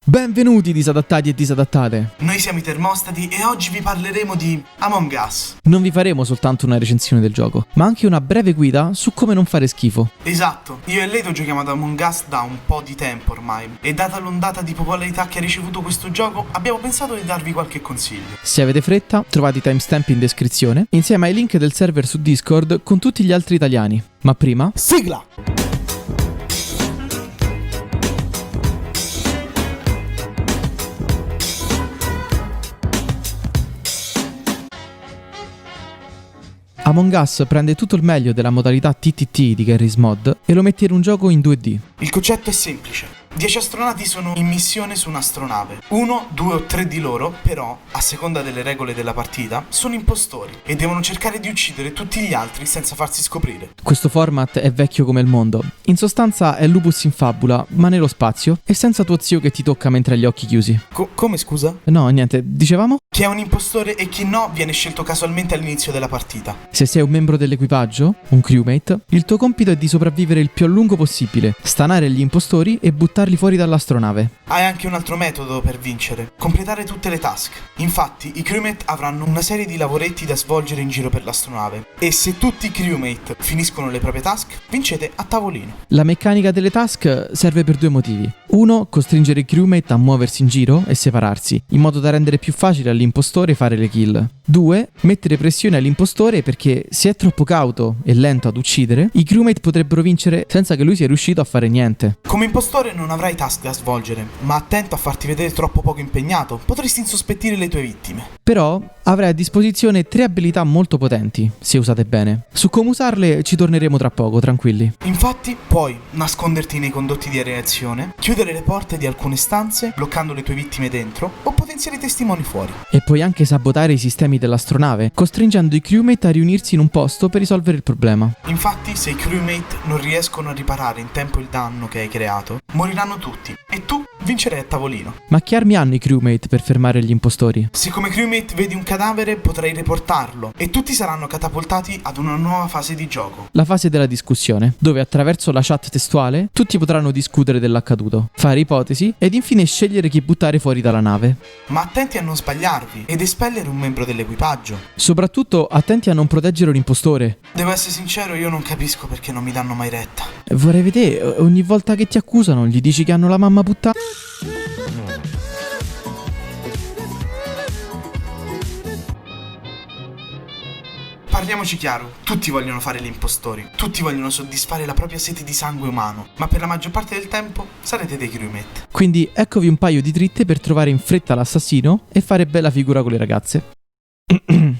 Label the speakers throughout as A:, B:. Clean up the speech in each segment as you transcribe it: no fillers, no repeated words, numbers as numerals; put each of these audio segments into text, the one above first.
A: Benvenuti disadattati e disadattate.
B: Noi siamo i Termostati e oggi vi parleremo di Among Us.
A: Non vi faremo soltanto una recensione del gioco, ma anche una breve guida su come non fare schifo.
B: Esatto, io e Leto giochiamo ad Among Us da un po' di tempo ormai e data l'ondata di popolarità che ha ricevuto questo gioco abbiamo pensato di darvi qualche consiglio.
A: Se avete fretta, trovate i timestamp in descrizione insieme ai link del server su Discord con tutti gli altri italiani. Ma prima,
B: Sigla!
A: Among Us prende tutto il meglio della modalità TTT di Garry's Mod e lo mette in un gioco in 2D.
B: Il concetto è semplice. 10 astronauti sono in missione su un'astronave. 1, 2 o 3 di loro, però, a seconda delle regole della partita, sono impostori e devono cercare di uccidere tutti gli altri senza farsi scoprire.
A: Questo format è vecchio come il mondo. In sostanza è Lupus in fabula, ma nello spazio e senza tuo zio che ti tocca mentre hai gli occhi chiusi.
B: Come scusa?
A: No, niente, dicevamo?
B: Chi è un impostore e chi no viene scelto casualmente all'inizio della partita.
A: Se sei un membro dell'equipaggio, un crewmate, il tuo compito è di sopravvivere il più a lungo possibile, stanare gli impostori e buttarli fuori dall'astronave.
B: Hai anche un altro metodo per vincere: completare tutte le task. Infatti i crewmate avranno una serie di lavoretti da svolgere in giro per l'astronave e se tutti i crewmate finiscono le proprie task, vincete a tavolino.
A: La meccanica delle task serve per due motivi. Uno, costringere i crewmate a muoversi in giro e separarsi, in modo da rendere più facile all'impostore fare le kill. 2, mettere pressione all'impostore perché se è troppo cauto e lento ad uccidere, i crewmate potrebbero vincere senza che lui sia riuscito a fare niente.
B: Come impostore non avrai task da svolgere, ma attento a farti vedere troppo poco impegnato, potresti insospettire le tue vittime.
A: Però avrai a disposizione 3 abilità molto potenti, se usate bene. Su come usarle ci torneremo tra poco, tranquilli.
B: Infatti puoi nasconderti nei condotti di areazione, chiudere le porte di alcune stanze bloccando le tue vittime dentro o potenziare i testimoni fuori.
A: E puoi anche sabotare i sistemi dell'astronave, costringendo i crewmate a riunirsi in un posto per risolvere il problema.
B: Infatti se i crewmate non riescono a riparare in tempo il danno che hai creato, moriranno tutti e tu vincerai a tavolino.
A: Ma che armi hanno i crewmate per fermare gli impostori?
B: Se come crewmate vedi un cadavere potrai riportarlo e tutti saranno catapultati ad una nuova fase di gioco.
A: La fase della discussione, dove attraverso la chat testuale tutti potranno discutere dell'accaduto, fare ipotesi ed infine scegliere chi buttare fuori dalla nave.
B: Ma attenti a non sbagliarvi ed espellere un membro dell'equipaggio.
A: Soprattutto attenti a non proteggere un impostore.
B: Devo essere sincero, io non capisco perché non mi danno mai retta.
A: Vorrei vedere, ogni volta che ti accusano gli dici che hanno la mamma puttana.
B: Parliamoci chiaro, tutti vogliono fare gli impostori, tutti vogliono soddisfare la propria sete di sangue umano, ma per la maggior parte del tempo sarete dei crewmate.
A: Quindi eccovi un paio di dritte per trovare in fretta l'assassino e fare bella figura con le ragazze.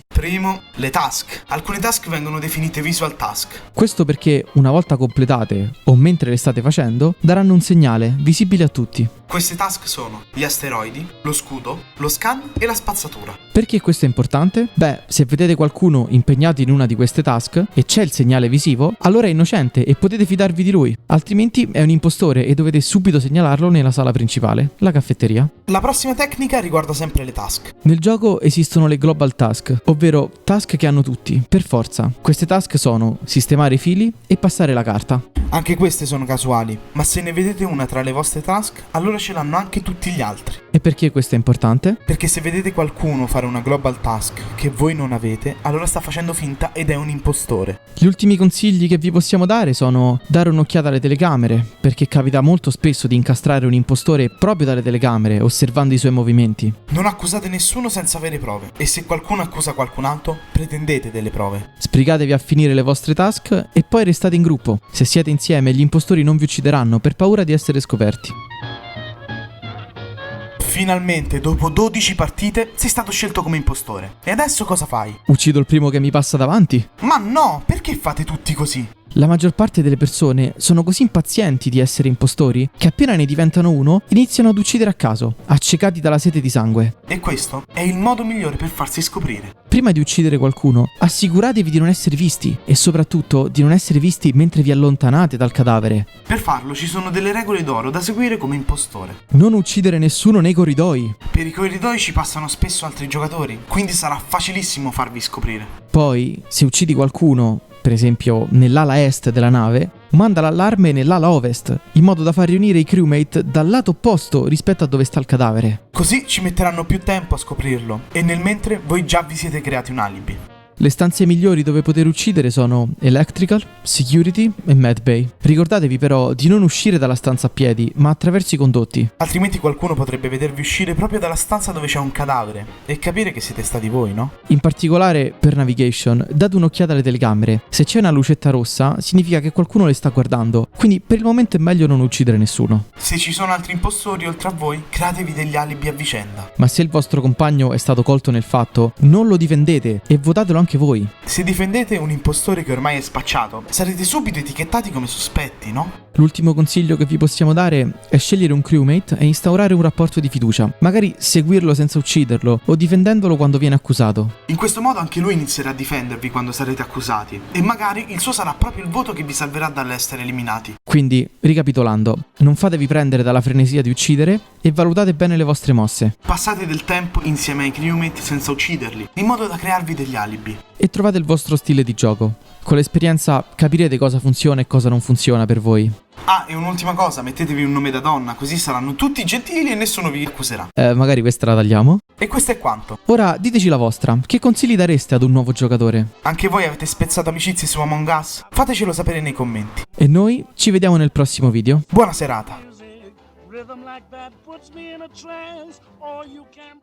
B: Primo, le task. Alcune task vengono definite visual task.
A: Questo perché una volta completate o mentre le state facendo daranno un segnale visibile a tutti.
B: Queste task sono gli asteroidi, lo scudo, lo scan e la spazzatura.
A: Perché questo è importante? Beh, se vedete qualcuno impegnato in una di queste task e c'è il segnale visivo, allora è innocente e potete fidarvi di lui. Altrimenti è un impostore e dovete subito segnalarlo nella sala principale, la caffetteria.
B: La prossima tecnica riguarda sempre le task.
A: Nel gioco esistono le global task, ovvero task che hanno tutti, per forza. Queste task sono sistemare i fili e passare la carta.
B: Anche queste sono casuali, ma se ne vedete una tra le vostre task, allora ce l'hanno anche tutti gli altri.
A: E perché questo è importante?
B: Perché se vedete qualcuno fare una global task che voi non avete, allora sta facendo finta ed è un impostore.
A: Gli ultimi consigli che vi possiamo dare sono dare un'occhiata alle telecamere, perché capita molto spesso di incastrare un impostore proprio dalle telecamere, osservando i suoi movimenti.
B: Non accusate nessuno senza avere prove, e se qualcuno accusa qualcun altro, pretendete delle prove.
A: Sbrigatevi a finire le vostre task e poi restate in gruppo. Se siete insieme, gli impostori non vi uccideranno per paura di essere scoperti.
B: Finalmente, dopo 12 partite, sei stato scelto come impostore. E adesso cosa fai?
A: Uccido il primo che mi passa davanti?
B: Ma no, perché fate tutti così?
A: La maggior parte delle persone sono così impazienti di essere impostori che appena ne diventano uno iniziano ad uccidere a caso, accecati dalla sete di sangue.
B: E questo è il modo migliore per farsi scoprire.
A: Prima di uccidere qualcuno, assicuratevi di non essere visti e soprattutto di non essere visti mentre vi allontanate dal cadavere.
B: Per farlo ci sono delle regole d'oro da seguire come impostore.
A: Non uccidere nessuno nei corridoi.
B: Per i corridoi ci passano spesso altri giocatori, quindi sarà facilissimo farvi scoprire.
A: Poi, se uccidi qualcuno per esempio nell'ala est della nave, manda l'allarme nell'ala ovest, in modo da far riunire i crewmate dal lato opposto rispetto a dove sta il cadavere.
B: Così ci metteranno più tempo a scoprirlo e nel mentre voi già vi siete creati un alibi.
A: Le stanze migliori dove poter uccidere sono Electrical, Security e Medbay. Ricordatevi però di non uscire dalla stanza a piedi, ma attraverso i condotti.
B: Altrimenti qualcuno potrebbe vedervi uscire proprio dalla stanza dove c'è un cadavere e capire che siete stati voi, no?
A: In particolare, per navigation, date un'occhiata alle telecamere. Se c'è una lucetta rossa, significa che qualcuno le sta guardando, quindi per il momento è meglio non uccidere nessuno.
B: Se ci sono altri impostori oltre a voi, createvi degli alibi a vicenda.
A: Ma se il vostro compagno è stato colto nel fatto, non lo difendete e votatelo anche voi.
B: Se difendete un impostore che ormai è spacciato, sarete subito etichettati come sospetti, no?
A: L'ultimo consiglio che vi possiamo dare è scegliere un crewmate e instaurare un rapporto di fiducia. Magari seguirlo senza ucciderlo o difendendolo quando viene accusato.
B: In questo modo anche lui inizierà a difendervi quando sarete accusati e magari il suo sarà proprio il voto che vi salverà dall'essere eliminati.
A: Quindi, ricapitolando, non fatevi prendere dalla frenesia di uccidere e valutate bene le vostre mosse.
B: Passate del tempo insieme ai crewmate senza ucciderli, in modo da crearvi degli alibi.
A: E trovate il vostro stile di gioco. Con l'esperienza capirete cosa funziona e cosa non funziona per voi.
B: Ah, e un'ultima cosa, mettetevi un nome da donna, così saranno tutti gentili e nessuno vi accuserà.
A: Magari questa la tagliamo.
B: E questo è quanto.
A: Ora diteci la vostra, che consigli dareste ad un nuovo giocatore?
B: Anche voi avete spezzato amicizie su Among Us? Fatecelo sapere nei commenti.
A: E noi ci vediamo nel prossimo video.
B: Buona serata.
C: Rhythm like that puts me in a trance. Or you can